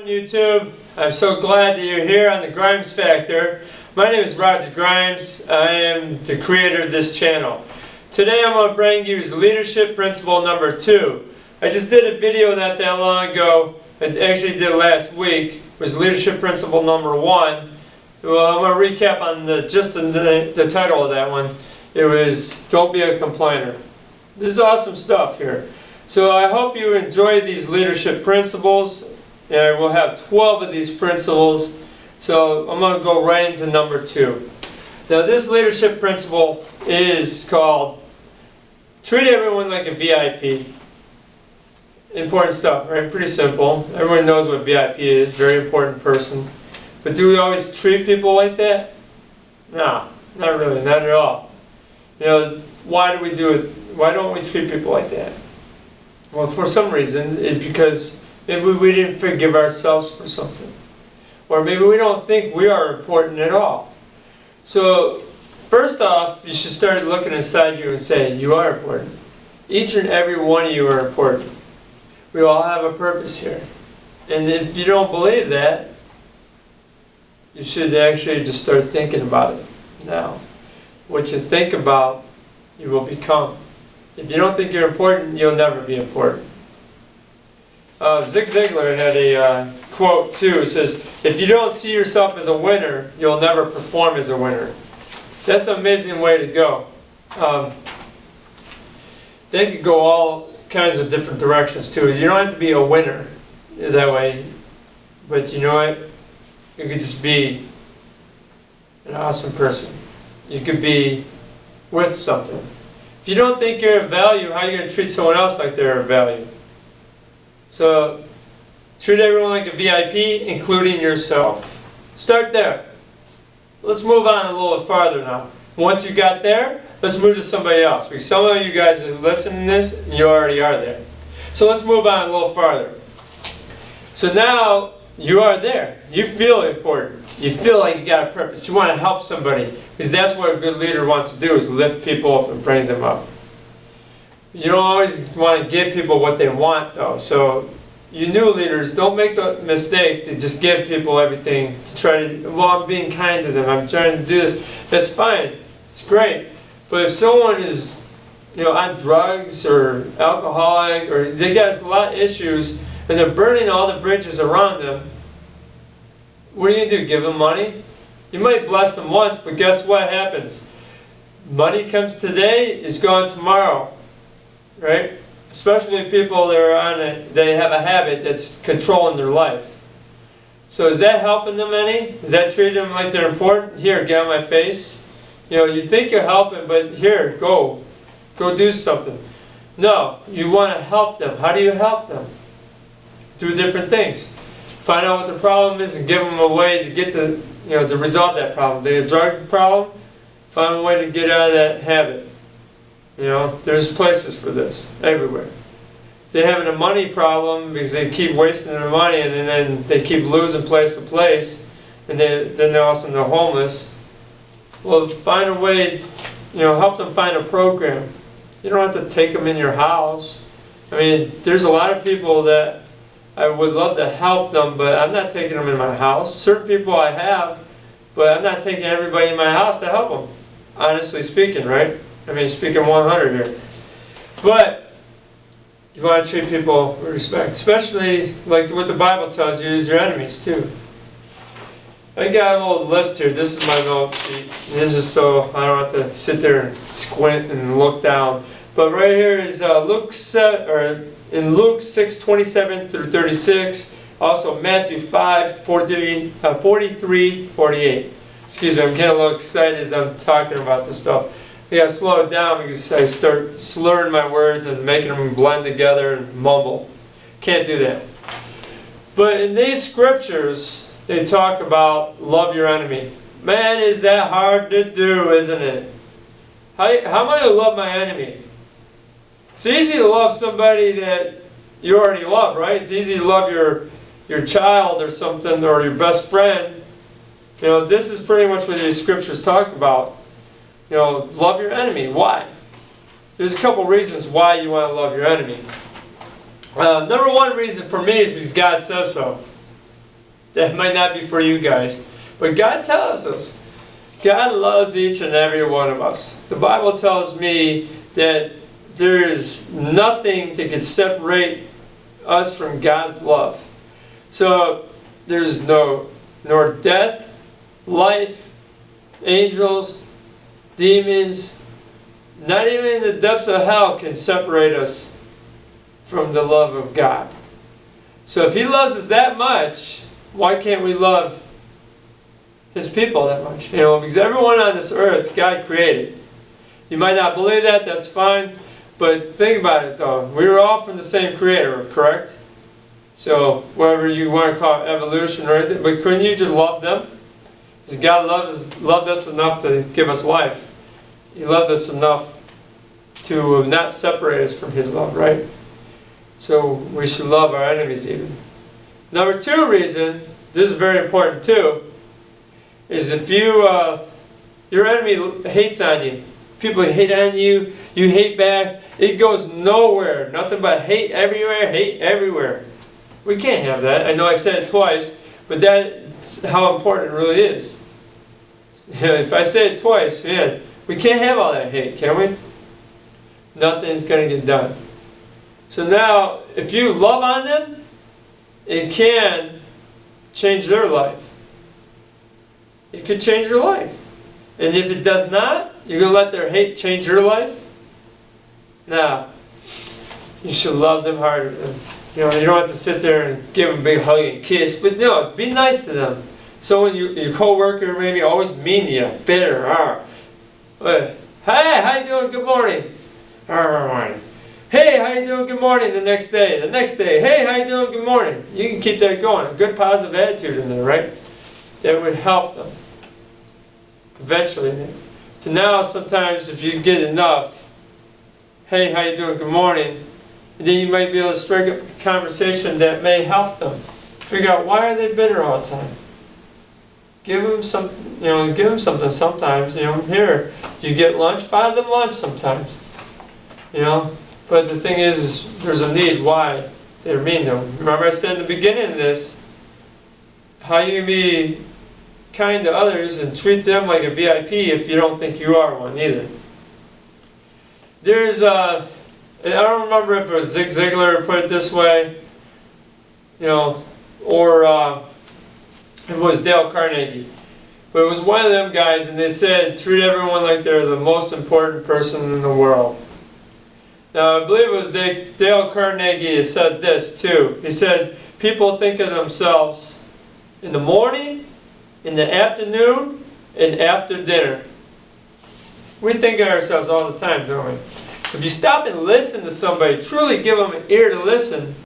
YouTube. I'm so glad that you're here on the Grimes Factor. My name is The.Grimes. I am the creator of this channel. Today I'm going to bring you leadership principle number 2. I just did a video not that long ago. I actually did it last week. It was leadership principle number 1. Well, I'm going to recap on the title of that one. It was Don't Be a Complainer. This is awesome stuff here. So I hope you enjoy these leadership principles. And we'll have 12 of these principles. So I'm going to go right into number 2. Now this leadership principle is called treat everyone like a VIP. Important stuff, right? Pretty simple. Everyone knows what VIP is. Very important person. But do we always treat people like that? No, not really. Not at all. You know, why do we do it? Why don't we treat people like that? Well, for some reasons, it's because maybe we didn't forgive ourselves for something. Or maybe we don't think we are important at all. So, first off, you should start looking inside you and say, you are important. Each and every one of you are important. We all have a purpose here. And if you don't believe that, you should actually just start thinking about it now. What you think about, you will become. If you don't think you're important, you'll never be important. Zig Ziglar had a quote too. It says, if you don't see yourself as a winner, you'll never perform as a winner. That's an amazing way to go. They could go all kinds of different directions too. You don't have to be a winner that way. But you know what? You could just be an awesome person. You could be with something. If you don't think you're of value, how are you going to treat someone else like they're of value? So, treat everyone like a VIP, including yourself. Start there. Let's move on a little farther now. Once you got there, let's move to somebody else. Because some of you guys are listening to this, and you already are there. So let's move on a little farther. So now, you are there. You feel important. You feel like you got a purpose. You want to help somebody. Because that's what a good leader wants to do, is lift people up and bring them up. You don't always want to give people what they want, though. So, you new leaders, don't make the mistake to just give people everything. To try to, well, I'm being kind to them. I'm trying to do this. That's fine. It's great. But if someone is, on drugs or alcoholic, or they got a lot of issues, and they're burning all the bridges around them, what are you going to do? Give them money? You might bless them once, but guess what happens? Money comes today, is gone tomorrow. Right? Especially people that are on it, they have a habit that's controlling their life. So is that helping them any? Is that treating them like they're important? Here, get on my face. You think you're helping, but here, go do something. No, you want to help them. How do you help them? Do different things. Find out what the problem is and give them a way to get to, to resolve that problem. They have a drug problem, find a way to get out of that habit. There's places for this, everywhere. If they're having a money problem because they keep wasting their money and then they keep losing place to place, and then they're also homeless, well, find a way, help them find a program. You don't have to take them in your house. I mean, there's a lot of people that I would love to help them, but I'm not taking them in my house. Certain people I have, but I'm not taking everybody in my house to help them. Honestly speaking, right? I mean, speaking 100 here. But you want to treat people with respect. Especially, like what the Bible tells you, is your enemies too. I got a little list here. This is my note sheet. This is so I don't have to sit there and squint and look down. But right here is Luke 6:27 through 36. Also Matthew 5:43-48. Excuse me, I'm getting a little excited as I'm talking about this stuff. I gotta slow it down because I start slurring my words and making them blend together and mumble. Can't do that. But in these scriptures, they talk about love your enemy. Man, is that hard to do, isn't it? How am I to love my enemy? It's easy to love somebody that you already love, right? It's easy to love your child or something, or your best friend. This is pretty much what these scriptures talk about. Love your enemy. Why? There's a couple reasons why you want to love your enemy. Number one reason for me is because God says so. That might not be for you guys. But God tells us. God loves each and every one of us. The Bible tells me that there is nothing that can separate us from God's love. So there's nor death, life, angels, demons, not even the depths of hell can separate us from the love of God. So if He loves us that much, why can't we love His people that much? You know, because everyone on this earth God created. You might not believe that, that's fine. But think about it though. We were all from the same Creator, correct? So whatever you want to call it, evolution or anything, but couldn't you just love them? Because God loved us enough to give us life. He loved us enough to not separate us from His love, right? So we should love our enemies even. Number 2 reason, this is very important too, is if your enemy hates on you, people hate on you, you hate back, it goes nowhere. Nothing but hate everywhere. We can't have that. I know I said it twice, but that's how important it really is. If I say it twice, man, we can't have all that hate, can we? Nothing's going to get done. So now, if you love on them, it can change their life. It could change your life. And if it does not, you're going to let their hate change your life? Now, you should love them harder. You know, you don't have to sit there and give them a big hug and kiss, but no, be nice to them. So when your coworker maybe always mean to you, bitter, hey, how you doing? Good morning. Hey, how you doing? Good morning. The next day, hey, how you doing? Good morning. You can keep that going. A good positive attitude in there, right? That would help them. Eventually. So now sometimes if you get enough, hey, how you doing? Good morning. And then you might be able to strike up a conversation that may help them. Figure out why are they bitter all the time. Give them some, give them something sometimes. Here, you get lunch, buy them lunch sometimes. But the thing is there's a need why they're mean to them. Remember I said in the beginning of this, how you can be kind to others and treat them like a VIP if you don't think you are one either. There's I don't remember if it was Zig Ziglar who put it this way, or it was Dale Carnegie. But it was one of them guys, and they said, treat everyone like they're the most important person in the world. Now, I believe it was Dale Carnegie that said this too. He said, people think of themselves in the morning, in the afternoon, and after dinner. We think of ourselves all the time, don't we? So if you stop and listen to somebody, truly give them an ear to listen,